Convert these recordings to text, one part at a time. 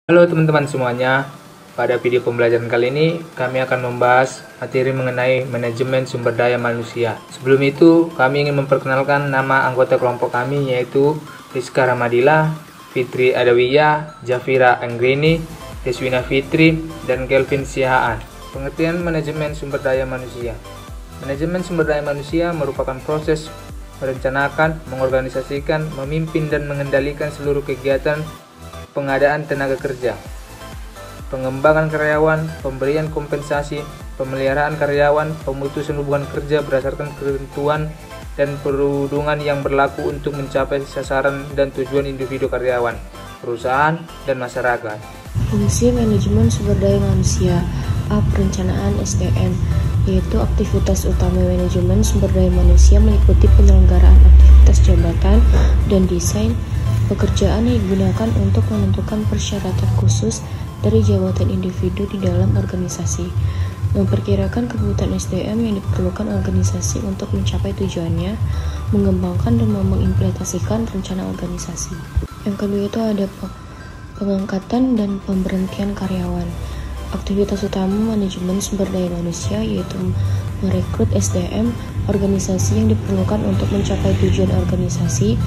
Halo teman-teman semuanya, pada video pembelajaran kali ini kami akan membahas materi mengenai manajemen sumber daya manusia. Sebelum itu, kami ingin memperkenalkan nama anggota kelompok kami, yaitu Rizka Ramadila, Fitri Adawiyah, Jafira Anggrini, Deswina Fitri, dan Kelvin Sihaan. Pengertian manajemen sumber daya manusia. Manajemen sumber daya manusia merupakan proses merencanakan, mengorganisasikan, memimpin, dan mengendalikan seluruh kegiatan pengadaan tenaga kerja, pengembangan karyawan, pemberian kompensasi, pemeliharaan karyawan, pemutusan hubungan kerja berdasarkan ketentuan dan perundungan yang berlaku untuk mencapai sasaran dan tujuan individu karyawan, perusahaan, dan masyarakat. Fungsi manajemen sumber daya manusia. A. Perencanaan SDM, yaitu aktivitas utama manajemen sumber daya manusia meliputi penyelenggaraan aktivitas jabatan dan desain pekerjaan yang digunakan untuk menentukan persyaratan khusus dari jabatan individu di dalam organisasi, memperkirakan kebutuhan SDM yang diperlukan organisasi untuk mencapai tujuannya, mengembangkan dan mengimplementasikan rencana organisasi. Yang kedua itu ada pengangkatan dan pemberhentian karyawan. Aktivitas utama manajemen sumber daya manusia yaitu merekrut SDM organisasi yang diperlukan untuk mencapai tujuan organisasi,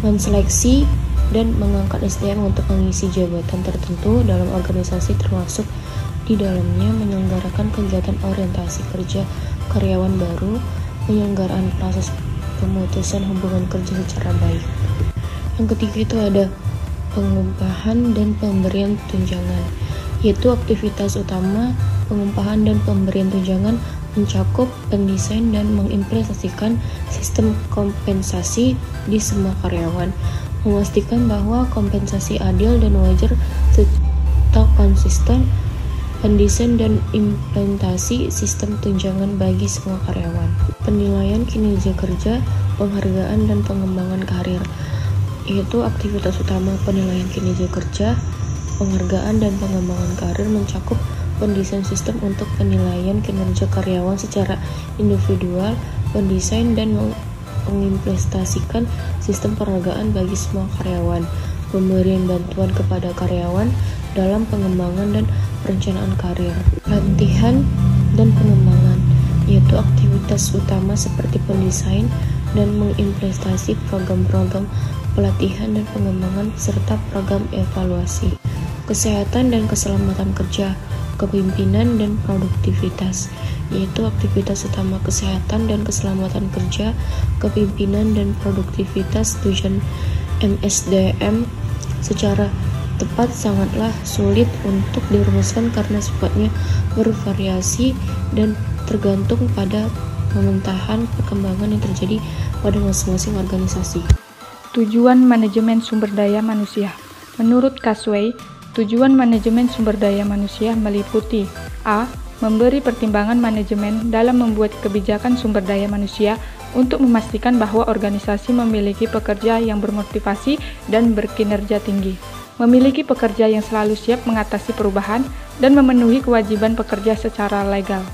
menseleksi dan mengangkat SDM untuk mengisi jabatan tertentu dalam organisasi, termasuk di dalamnya menyelenggarakan kegiatan orientasi kerja karyawan baru, penyelenggaraan proses pemutusan hubungan kerja secara baik. Yang ketiga itu ada pengupahan dan pemberian tunjangan, yaitu aktivitas utama pengupahan dan pemberian tunjangan mencakup pendesain dan mengimplementasikan sistem kompensasi di semua karyawan, memastikan bahwa kompensasi adil dan wajar serta konsisten, pendesain dan implementasi sistem tunjangan bagi semua karyawan, penilaian kinerja kerja, penghargaan dan pengembangan karir, yaitu aktivitas utama penilaian kinerja kerja, penghargaan dan pengembangan karir mencakup pendesain sistem untuk penilaian kinerja karyawan secara individual, pendesain dan mengimplementasikan sistem penghargaan bagi semua karyawan, pemberian bantuan kepada karyawan dalam pengembangan dan perencanaan karir, pelatihan dan pengembangan, yaitu aktivitas utama seperti pendesain dan mengimplementasi program-program pelatihan dan pengembangan serta program evaluasi, kesehatan dan keselamatan kerja, kepemimpinan dan produktivitas, yaitu aktivitas utama kesehatan dan keselamatan kerja, kepemimpinan dan produktivitas. Tujuan MSDM secara tepat sangatlah sulit untuk dirumuskan karena sifatnya bervariasi dan tergantung pada pementahan perkembangan yang terjadi pada masing-masing organisasi. Tujuan manajemen sumber daya manusia. Menurut Casway, tujuan manajemen sumber daya manusia meliputi A. Memberi pertimbangan manajemen dalam membuat kebijakan sumber daya manusia untuk memastikan bahwa organisasi memiliki pekerja yang bermotivasi dan berkinerja tinggi, memiliki pekerja yang selalu siap mengatasi perubahan, dan memenuhi kewajiban pekerja secara legal.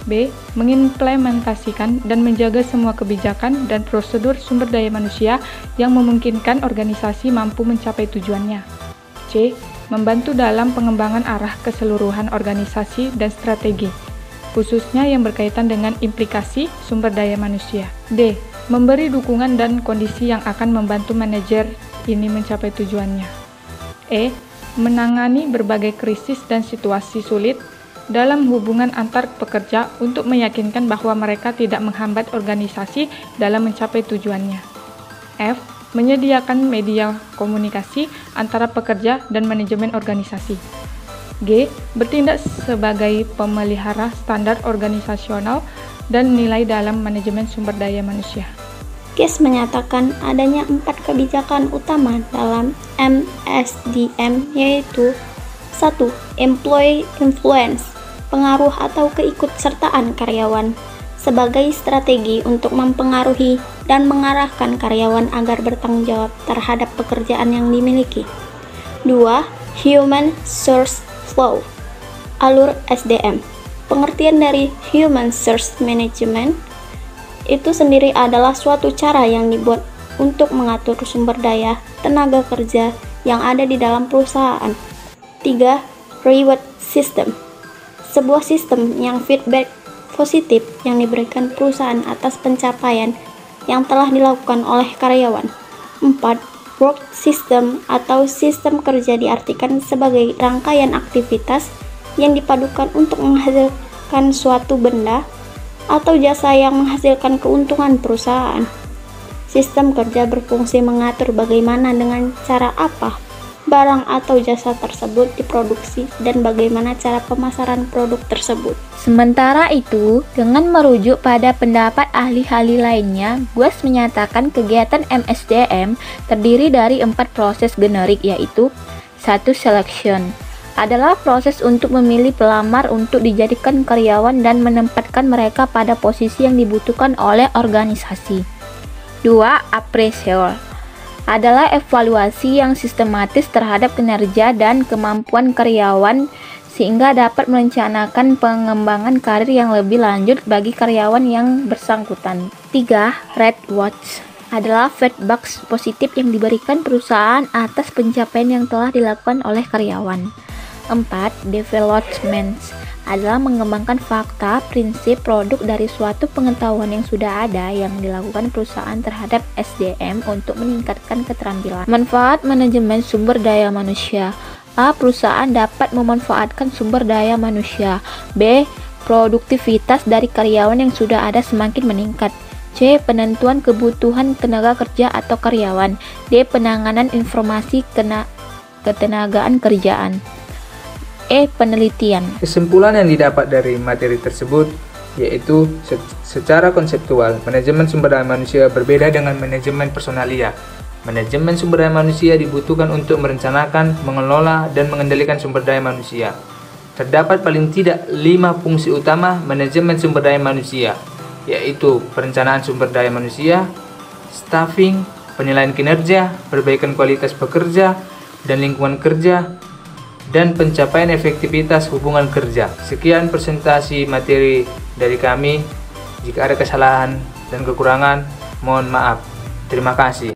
B. Mengimplementasikan dan menjaga semua kebijakan dan prosedur sumber daya manusia yang memungkinkan organisasi mampu mencapai tujuannya. C. Membantu dalam pengembangan arah keseluruhan organisasi dan strategi, khususnya yang berkaitan dengan implikasi sumber daya manusia. D. Memberi dukungan dan kondisi yang akan membantu manajer ini mencapai tujuannya. E. Menangani berbagai krisis dan situasi sulit dalam hubungan antar pekerja untuk meyakinkan bahwa mereka tidak menghambat organisasi dalam mencapai tujuannya. F. Menyediakan media komunikasi antara pekerja dan manajemen organisasi. G. Bertindak sebagai pemelihara standar organisasional dan nilai dalam manajemen sumber daya manusia. Case menyatakan adanya 4 kebijakan utama dalam MSDM, yaitu 1. Employee influence, pengaruh atau keikutsertaan karyawan sebagai strategi untuk mempengaruhi dan mengarahkan karyawan agar bertanggung jawab terhadap pekerjaan yang dimiliki. 2. Human Source Flow, alur SDM. Pengertian dari Human Source Management itu sendiri adalah suatu cara yang dibuat untuk mengatur sumber daya tenaga kerja yang ada di dalam perusahaan. 3. Reward system. Sebuah sistem yang feedback positif yang diberikan perusahaan atas pencapaian yang telah dilakukan oleh karyawan. 4. Work system atau sistem kerja diartikan sebagai rangkaian aktivitas yang dipadukan untuk menghasilkan suatu benda atau jasa yang menghasilkan keuntungan perusahaan. Sistem kerja berfungsi mengatur bagaimana, dengan cara apa barang atau jasa tersebut diproduksi dan bagaimana cara pemasaran produk tersebut. Sementara itu, dengan merujuk pada pendapat ahli-ahli lainnya, Guas menyatakan kegiatan MSDM terdiri dari 4 proses generik, yaitu 1. Selection adalah proses untuk memilih pelamar untuk dijadikan karyawan dan menempatkan mereka pada posisi yang dibutuhkan oleh organisasi. 2. Appraisal adalah evaluasi yang sistematis terhadap kinerja dan kemampuan karyawan sehingga dapat merencanakan pengembangan karir yang lebih lanjut bagi karyawan yang bersangkutan. 3. Red Watch adalah feedback positif yang diberikan perusahaan atas pencapaian yang telah dilakukan oleh karyawan. 4. Development adalah mengembangkan fakta, prinsip, produk dari suatu pengetahuan yang sudah ada yang dilakukan perusahaan terhadap SDM untuk meningkatkan keterampilan. Manfaat manajemen sumber daya manusia. A. Perusahaan dapat memanfaatkan sumber daya manusia. B. Produktivitas dari karyawan yang sudah ada semakin meningkat. C. Penentuan kebutuhan tenaga kerja atau karyawan. D. Penanganan informasi ketenagaan kerjaan. E. Penelitian. Kesimpulan yang didapat dari materi tersebut yaitu secara konseptual, manajemen sumber daya manusia berbeda dengan manajemen personalia. Manajemen sumber daya manusia dibutuhkan untuk merencanakan, mengelola, dan mengendalikan sumber daya manusia. Terdapat paling tidak 5 fungsi utama manajemen sumber daya manusia, yaitu perencanaan sumber daya manusia, staffing, penilaian kinerja, perbaikan kualitas pekerja dan lingkungan kerja, dan pencapaian efektivitas hubungan kerja. Sekian presentasi materi dari kami. Jika ada kesalahan dan kekurangan, mohon maaf. Terima kasih.